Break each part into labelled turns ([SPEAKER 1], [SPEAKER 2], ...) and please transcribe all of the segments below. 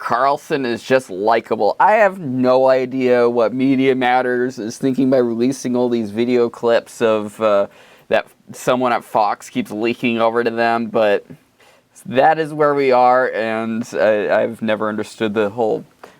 [SPEAKER 1] Carlson is just likable. I have no idea what Media Matters is thinking by releasing all these video clips of that someone at Fox keeps leaking over to them, but that is where we are, and I've never understood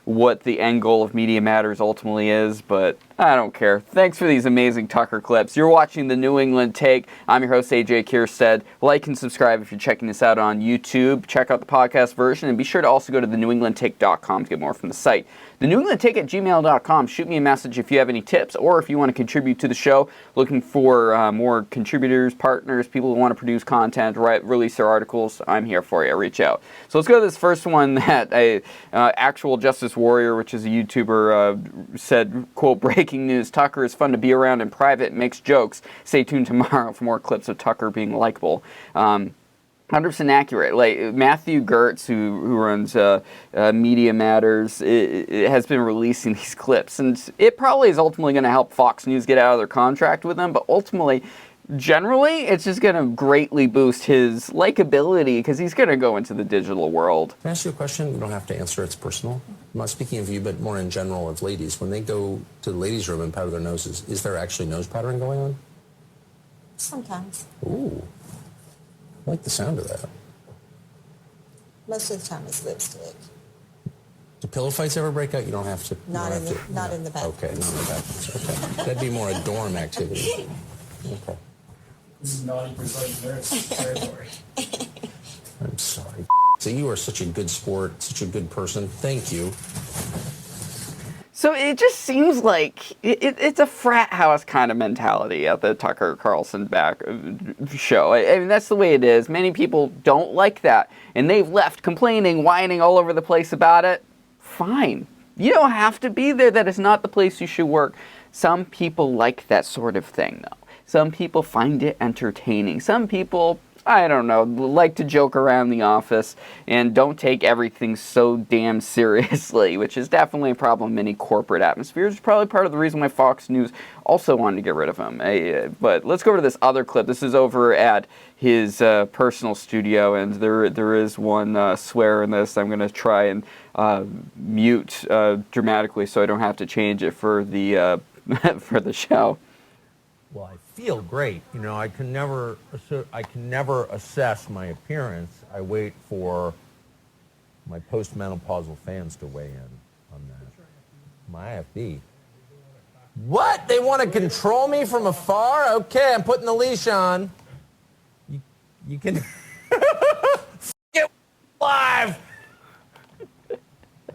[SPEAKER 1] what the end goal of Media Matters ultimately is, but I don't care. Thanks for these amazing Tucker clips. You're watching the New England Take. I'm your host, AJ Kierstead. Like and subscribe if you're checking this out on YouTube. Check out the podcast version, and be sure to also go to thenewenglandtake.com to get more from the site. thenewenglandtake@gmail.com. Shoot me a message if you have any tips, or if you want to contribute to the show, looking for more contributors, partners, people who want to produce content, release their articles. I'm here for you. Reach out. So let's go to this first one that Actual Justice Warrior, which is a YouTuber, said, quote, "Breaking news, Tucker is fun to be around in private, makes jokes. Stay tuned tomorrow for more clips of Tucker being likable." 100% accurate. Like Matthew Gertz, who runs Media Matters, it has been releasing these clips, and it probably is ultimately going to help Fox News get out of their contract with them, but ultimately, generally, it's just going to greatly boost his likability because he's going to go into the digital world.
[SPEAKER 2] Can I ask you a question? You don't have to answer. It's personal. I'm not speaking of you, but more in general of ladies. When they go to the ladies' room and powder their noses, is there actually nose powdering going on?
[SPEAKER 3] Sometimes.
[SPEAKER 2] Ooh. I like the sound of that.
[SPEAKER 3] Most of the time it's lipstick.
[SPEAKER 2] Do pillow fights ever break out? You don't have to.
[SPEAKER 3] Not in the bathroom.
[SPEAKER 2] Okay, not in the bathrooms. Okay. That'd be more a dorm activity. Okay.
[SPEAKER 4] This is naughty precise nurse territory.
[SPEAKER 2] I'm sorry. So you are such a good sport, such a good person. Thank you.
[SPEAKER 1] So it just seems like it's a frat house kind of mentality at the Tucker Carlson show. I mean, that's the way it is. Many people don't like that, and they've left complaining, whining all over the place about it. Fine. You don't have to be there. That is not the place you should work. Some people like that sort of thing, though. Some people find it entertaining. Some people, I don't know, like to joke around the office and don't take everything so damn seriously, which is definitely a problem in many corporate atmospheres. It's probably part of the reason why Fox News also wanted to get rid of him. But let's go over to this other clip. This is over at his personal studio, and there is one swear in this. I'm going to try and mute dramatically so I don't have to change it for the for the show.
[SPEAKER 5] Well, I feel great. You know, I can never assess my appearance. I wait for my postmenopausal fans to weigh in on that. My IFB. What? They want to control me from afar? Okay, I'm putting the leash on. You can get live.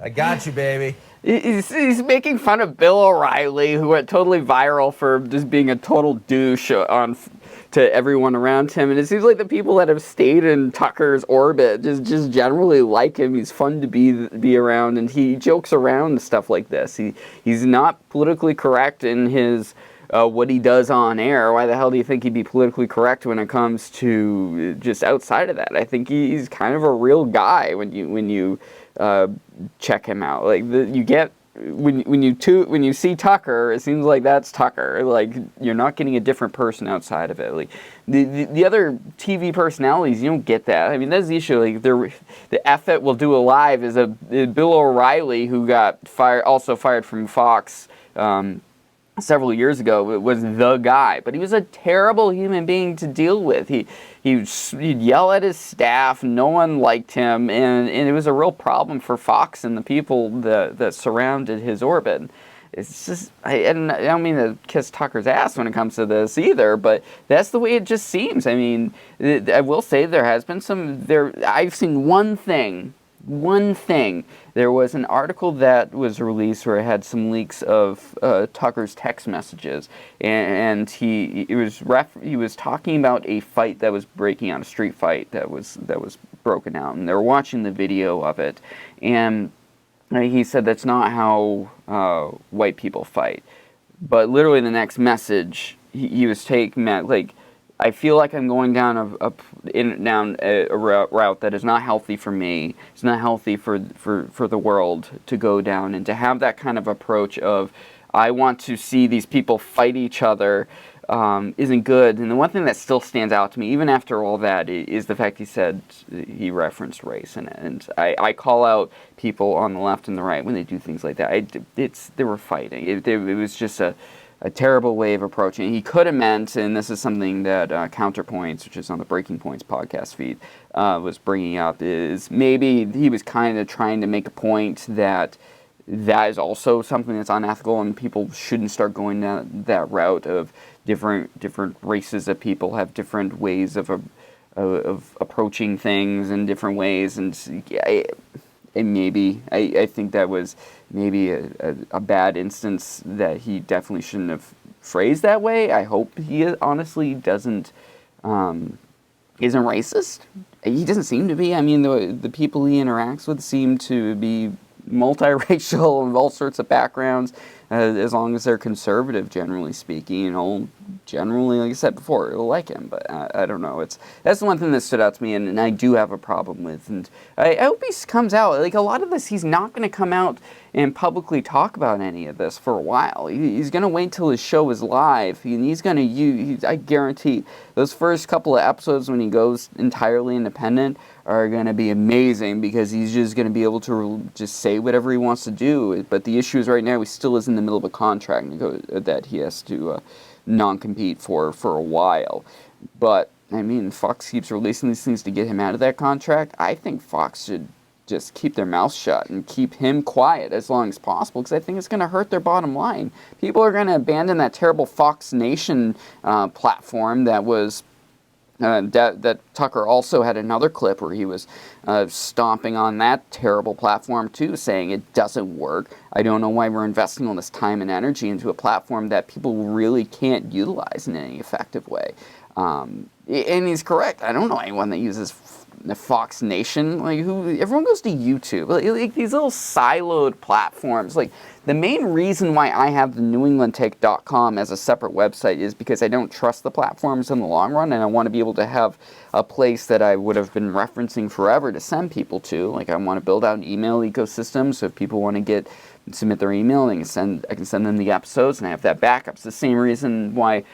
[SPEAKER 5] I got you, baby.
[SPEAKER 1] He's making fun of Bill O'Reilly, who went totally viral for just being a total douche to everyone around him. And it seems like the people that have stayed in Tucker's orbit just generally like him. He's fun to be around, and he jokes around and stuff like this. He's not politically correct in his what he does on air. Why the hell do you think he'd be politically correct when it comes to just outside of that? I think he's kind of a real guy when you check him out. Like you get when you see Tucker, it seems like that's Tucker. Like you're not getting a different person outside of it. Like the other TV personalities, you don't get that. I mean, that's the issue. Like the F it will do a live is Bill O'Reilly, who got fired from Fox several years ago. It was the guy, but he was a terrible human being to deal with. He'd yell at his staff. No one liked him, and it was a real problem for Fox and the people that surrounded his orbit. It's just, I don't mean to kiss Tucker's ass when it comes to this either, but that's the way it just seems. I mean, I will say there has been I've seen one thing. There was an article that was released where it had some leaks of Tucker's text messages, and he was talking about a fight that was breaking out, a street fight that was broken out, and they were watching the video of it, and he said that's not how white people fight. But literally the next message, he was taking that, like, I feel like I'm going down a route that is not healthy for me. It's not healthy for the world to go down, and to have that kind of approach of, I want to see these people fight each other isn't good. And the one thing that still stands out to me, even after all that, is the fact he referenced race in it. And I call out people on the left and the right when they do things like that. They were fighting. It was just a terrible way of approaching it. He could have meant, and this is something that Counterpoints, which is on the Breaking Points podcast feed, was bringing up, is maybe he was kind of trying to make a point that is also something that's unethical, and people shouldn't start going down that route of different races of people have different ways of approaching things in different ways, and maybe I think that was maybe a bad instance that he definitely shouldn't have phrased that way. I hope he honestly isn't racist. He doesn't seem to be. I mean, the people he interacts with seem to be multiracial and all sorts of backgrounds, as long as they're conservative, generally speaking. Generally, like I said before, it'll like him, but I don't know. That's the one thing that stood out to me, and I do have a problem with. And I hope he comes out. Like, a lot of this, he's not going to come out and publicly talk about any of this for a while. He's going to wait till his show is live, and he's going to use, I guarantee, those first couple of episodes when he goes entirely independent are going to be amazing, because he's just going to be able to just say whatever he wants to do. But the issue is right now he still is in the middle of a contract that he has to non-compete for a while. But, I mean, Fox keeps releasing these things to get him out of that contract. I think Fox should just keep their mouth shut and keep him quiet as long as possible, because I think it's going to hurt their bottom line. People are going to abandon that terrible Fox Nation platform that was that Tucker also had another clip where he was stomping on that terrible platform too, saying it doesn't work. I don't know why we're investing all this time and energy into a platform that people really can't utilize in any effective way. And he's correct. I don't know anyone that uses the Fox Nation. Everyone goes to YouTube. Like these little siloed platforms. Like, the main reason why I have the NewEnglandTake.com as a separate website is because I don't trust the platforms in the long run, and I want to be able to have a place that I would have been referencing forever to send people to. Like, I want to build out an email ecosystem, so if people want to submit their email, I can send them the episodes, and I have that backup. It's the same reason why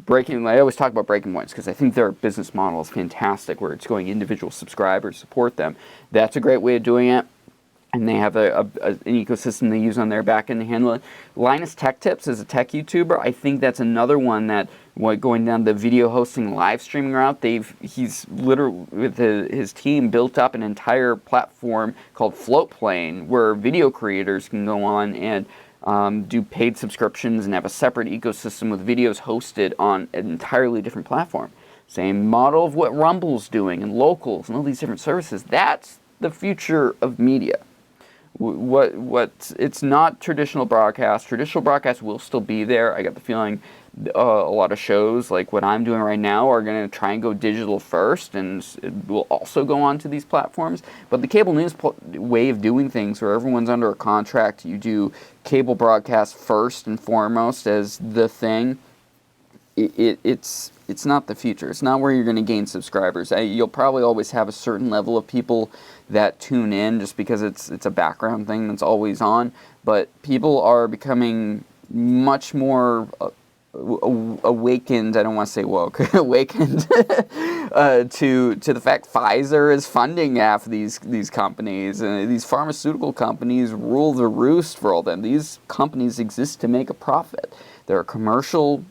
[SPEAKER 1] I always talk about Breaking Points, because I think their business model is fantastic, where it's going individual subscribers, support them. That's a great way of doing it. And they have an ecosystem they use on their back end to handle it. Linus Tech Tips is a tech YouTuber. I think that's another one that, going down the video hosting, live streaming route, he's literally, with his team, built up an entire platform called Floatplane, where video creators can go on and do paid subscriptions and have a separate ecosystem with videos hosted on an entirely different platform. Same model of what Rumble's doing and Locals and all these different services. That's the future of media. It's not traditional broadcast. Traditional broadcast will still be there. I got the feeling a lot of shows like what I'm doing right now are going to try and go digital first, and it will also go on to these platforms. But the cable news way of doing things, where everyone's under a contract, you do cable broadcast first and foremost as the thing. It's not the future. It's not where you're going to gain subscribers. You'll probably always have a certain level of people that tune in just because it's a background thing that's always on. But people are becoming much more awakened. I don't want to say woke. Awakened to the fact Pfizer is funding half of these companies, and these pharmaceutical companies rule the roost for all them. These companies exist to make a profit. They're a commercial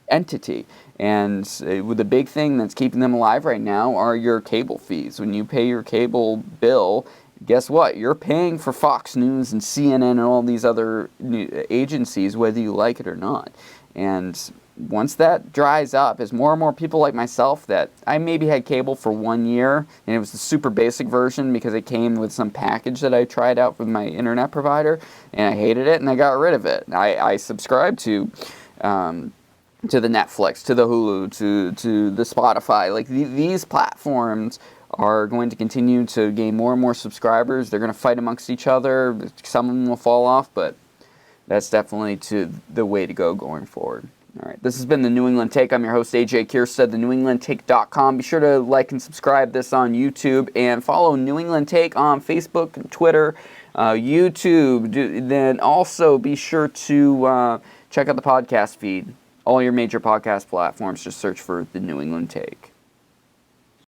[SPEAKER 1] entity, and the big thing that's keeping them alive right now are your cable fees. When you pay your cable bill, guess what? You're paying for Fox News and CNN and all these other agencies, whether you like it or not. And once that dries up, as more and more people like myself, that I maybe had cable for 1 year, and it was the super basic version because it came with some package that I tried out with my internet provider, and I hated it, and I got rid of it. I subscribed to the Netflix, to the Hulu, to the Spotify. Like, these platforms are going to continue to gain more and more subscribers. They're going to fight amongst each other. Some of them will fall off, but that's definitely the way to go going forward. All right, this has been the New England Take. I'm your host, AJ Kierstead, the NewEnglandTake.com. Be sure to like and subscribe this on YouTube, and follow New England Take on Facebook and Twitter, YouTube. Then also be sure to check out the podcast feed all your major podcast platforms. Just search for The New England Take.